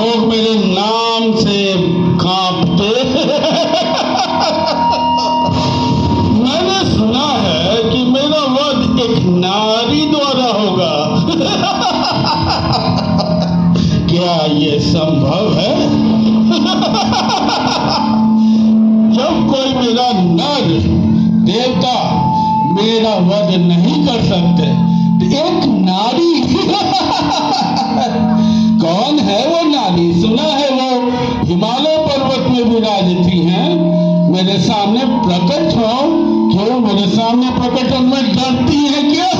लोग मेरे नाम से कांपते। मैंने सुना है कि मेरा वध एक नारी द्वारा होगा। क्या ये संभव है? जब कोई मेरा नर देवता मेरा वध नहीं कर सकते तो एक नारी कौन है वो नारी? सुना है वो हिमालय पर्वत में विराजती हैं। मेरे सामने प्रकट हो। क्यों मेरे सामने प्रकट हो? मैं डरती है क्या?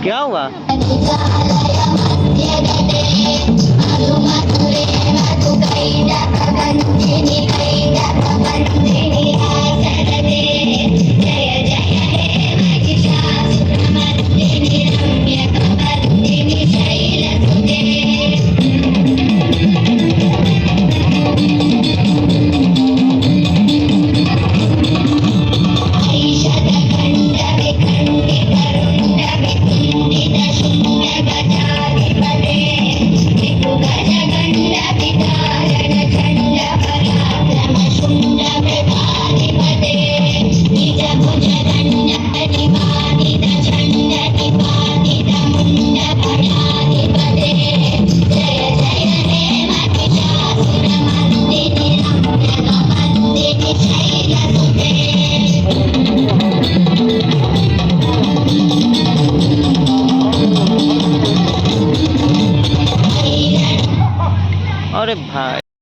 क्या हुआ?